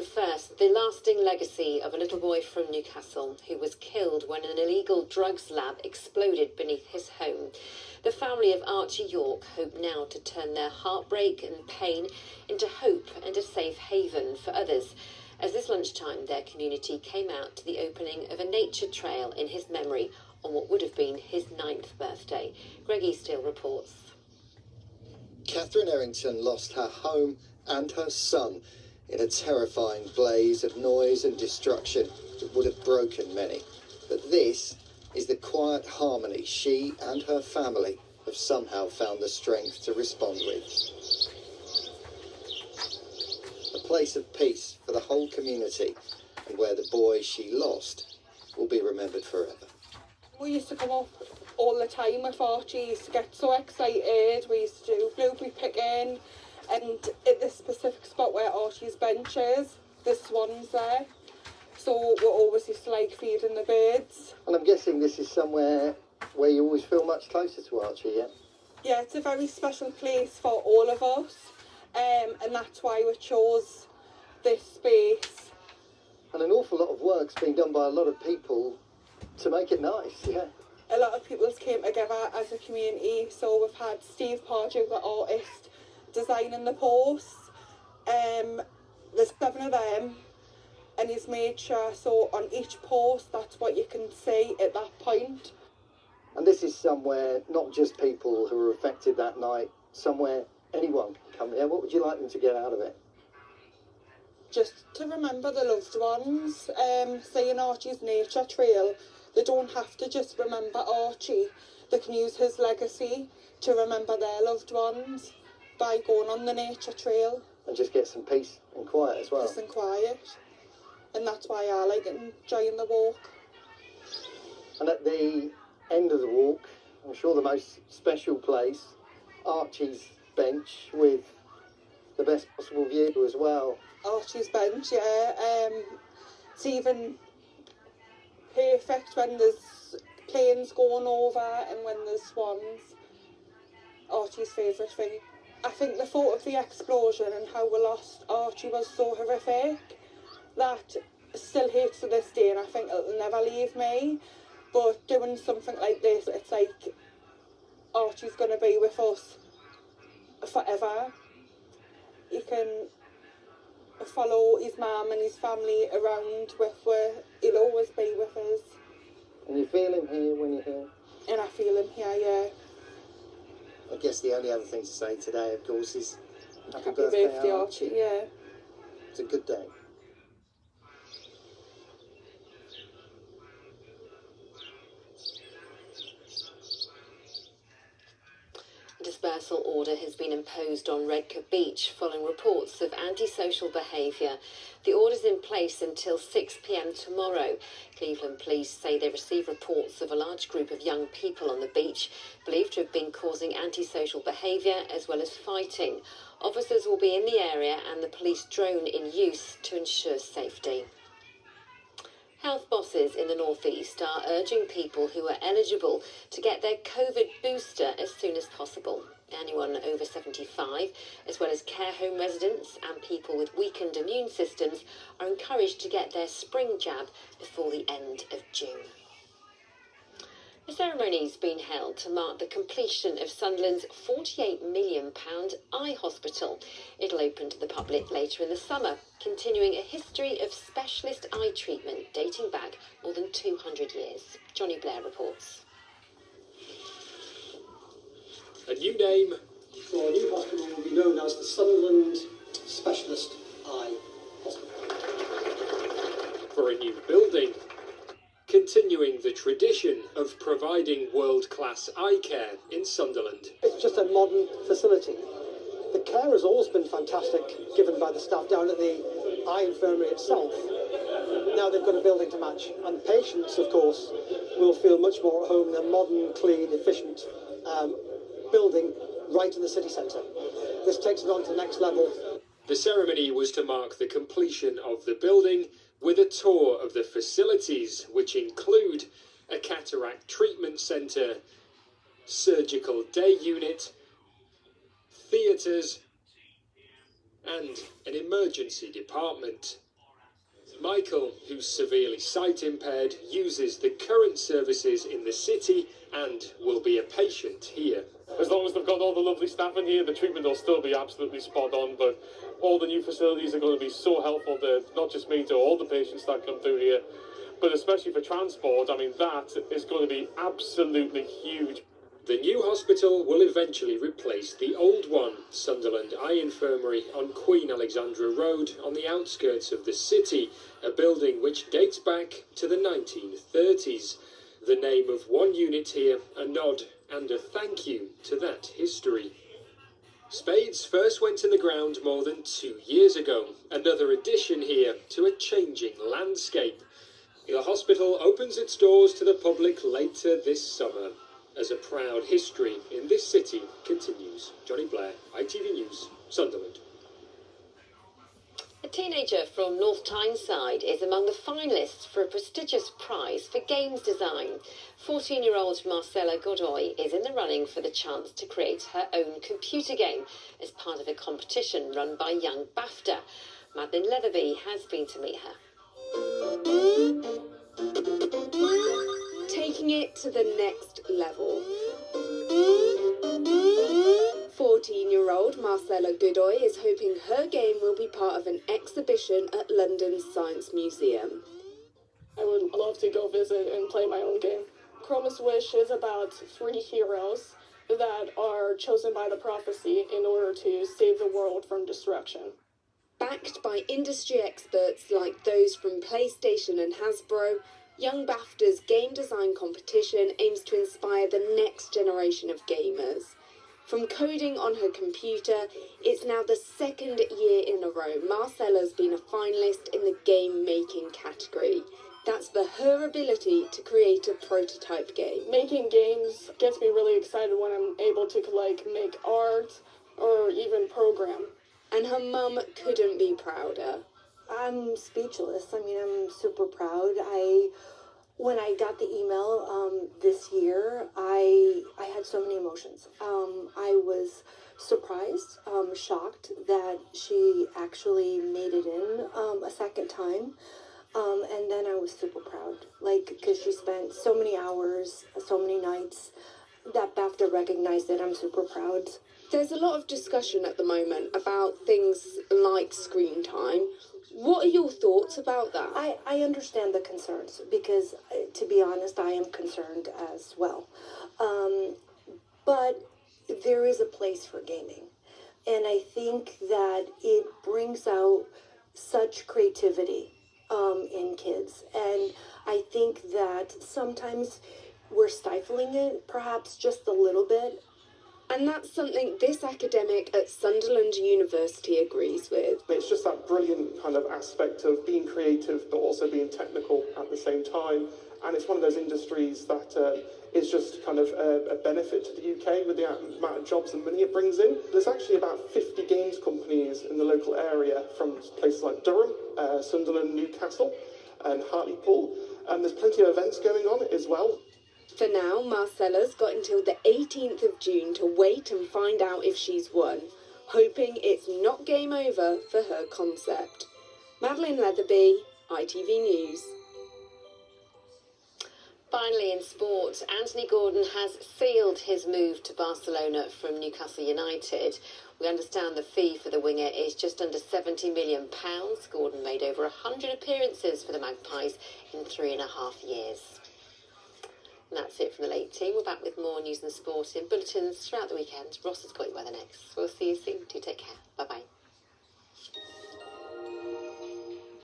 first, the lasting legacy of a little boy from Newcastle who was killed when an illegal drugs lab exploded beneath his home. The family of Archie York hope now to turn their heartbreak and pain into hope and a safe haven for others. As this lunchtime, their community came out to the opening of a nature trail in his memory on what would have been his 9th birthday. Greg Eastill reports. Catherine Errington lost her home and her son in a terrifying blaze of noise and destruction that would have broken many. But this is the quiet harmony she and her family have somehow found the strength to respond with. A place of peace for the whole community, and where the boy she lost will be remembered forever. We used to come up all the time with Archie. He used to get so excited. We used to do blueberry picking, and at this specific spot where Archie's bench is, there's swans there. So we always used to like feeding the birds. And I'm guessing this is somewhere where you always feel much closer to Archie, yeah? Yeah, it's a very special place for all of us, and that's why we chose this space. And an awful lot of work's been done by a lot of people to make it nice, yeah? A lot of people came together as a community, so we've had Steve Pardew, the artist, designing the posts. There's 7 of them, and he's made sure so on each post that's what you can see at that point. And this is somewhere not just people who were affected that night, somewhere anyone can come here. What would you like them to get out of it? Just to remember the loved ones, seeing Archie's nature trail. They don't have to just remember Archie. They can use his legacy to remember their loved ones by going on the nature trail. And just get some peace and quiet as well. Peace and quiet. And that's why I like enjoying the walk. And at the end of the walk, I'm sure the most special place, Archie's bench with the best possible view as well. Archie's bench, yeah. It's even perfect when there's planes going over and when there's swans. Archie's favourite thing. I think the thought of the explosion and how we lost Archie was so horrific that still hurts to this day, and I think it'll never leave me. But doing something like this, it's like Archie's going to be with us forever. He can follow his mum and his family around with where he'll always be with us. And you feel him here when you're here? And I feel him here, yeah. I guess the only other thing to say today, of course, is happy birthday, Archie. Yeah. It's a good day. A dispersal order has been imposed on Redcar Beach following reports of antisocial behaviour. The order's in place until 6 p.m. tomorrow. Cleveland police say they received reports of a large group of young people on the beach, believed to have been causing antisocial behaviour as well as fighting. Officers will be in the area and the police drone in use to ensure safety. Health bosses in the North East are urging people who are eligible to get their COVID booster as soon as possible. Anyone over 75, as well as care home residents and people with weakened immune systems, are encouraged to get their spring jab before the end of June. The ceremony's been held to mark the completion of Sunderland's £48 million eye hospital. It'll open to the public later in the summer, continuing a history of specialist eye treatment dating back more than 200 years. Johnny Blair reports. A new name for a new hospital will be known as the Sunderland Specialist Eye Hospital. For a new building, continuing the tradition of providing world-class eye care in Sunderland. It's just a modern facility. The care has always been fantastic, given by the staff down at the eye infirmary itself. Now they've got a building to match, and patients, of course, will feel much more at home in a modern, clean, efficient building right in the city centre. This takes it on to the next level. The ceremony was to mark the completion of the building with a tour of the facilities, which include a cataract treatment centre, surgical day unit, theatres and an emergency department. Michael, who's severely sight impaired, uses the current services in the city and will be a patient here. As long as they've got all the lovely staff in here, the treatment will still be absolutely spot on, but all the new facilities are going to be so helpful to not just me, to all the patients that come through here, but especially for transport. I mean, that is going to be absolutely huge. The new hospital will eventually replace the old one, Sunderland Eye Infirmary on Queen Alexandra Road on the outskirts of the city, a building which dates back to the 1930s. The name of one unit here, a nod and a thank you to that history. Spades first went in the ground more than 2 years ago, another addition here to a changing landscape. The hospital opens its doors to the public later this summer, as a proud history in this city continues. Johnny Blair, ITV News, Sunderland. A teenager from North Tyneside is among the finalists for a prestigious prize for games design. 14-year-old Marcella Godoy is in the running for the chance to create her own computer game as part of a competition run by Young BAFTA. Madeline Leatherby has been to meet her. Taking it to the next level. 14-year-old Marcella Godoy is hoping her game will be part of an exhibition at London's Science Museum. I would love to go visit and play my own game. Chroma's Wish is about 3 heroes that are chosen by the prophecy in order to save the world from destruction. Backed by industry experts like those from PlayStation and Hasbro, Young BAFTA's game design competition aims to inspire the next generation of gamers. From coding on her computer, it's now the 2nd year in a row Marcella's been a finalist in the game-making category. That's for her ability to create a prototype game. Making games gets me really excited when I'm able to make art or even program. And her mum couldn't be prouder. I'm speechless. I mean, I'm super proud. When I got the email this year, I had so many emotions. I was surprised, shocked that she actually made it in a second time. And then I was super proud, because she spent so many hours, so many nights. That BAFTA recognized it. I'm super proud. There's a lot of discussion at the moment about things like screen time. What are your thoughts about that? I understand the concerns because, to be honest, I am concerned as well. But there is a place for gaming. And I think that it brings out such creativity in kids. And I think that sometimes we're stifling it, perhaps just a little bit. And that's something this academic at Sunderland University agrees with. It's just that brilliant kind of aspect of being creative but also being technical at the same time. And it's one of those industries that is just kind of a benefit to the UK with the amount of jobs and money it brings in. There's actually about 50 games companies in the local area from places like Durham, Sunderland, Newcastle and Hartlepool. And there's plenty of events going on as well. For now, Marcella's got until the 18th of June to wait and find out if she's won, hoping it's not game over for her concept. Madeline Leatherby, ITV News. Finally, in sport, Anthony Gordon has sealed his move to Barcelona from Newcastle United. We understand the fee for the winger is just under £70 million. Gordon made over 100 appearances for the Magpies in 3.5 years. And that's it from the late team. We're back with more news and sport in bulletins throughout the weekend. Ross has got you weather next. We'll see you soon. Do take care. Bye-bye.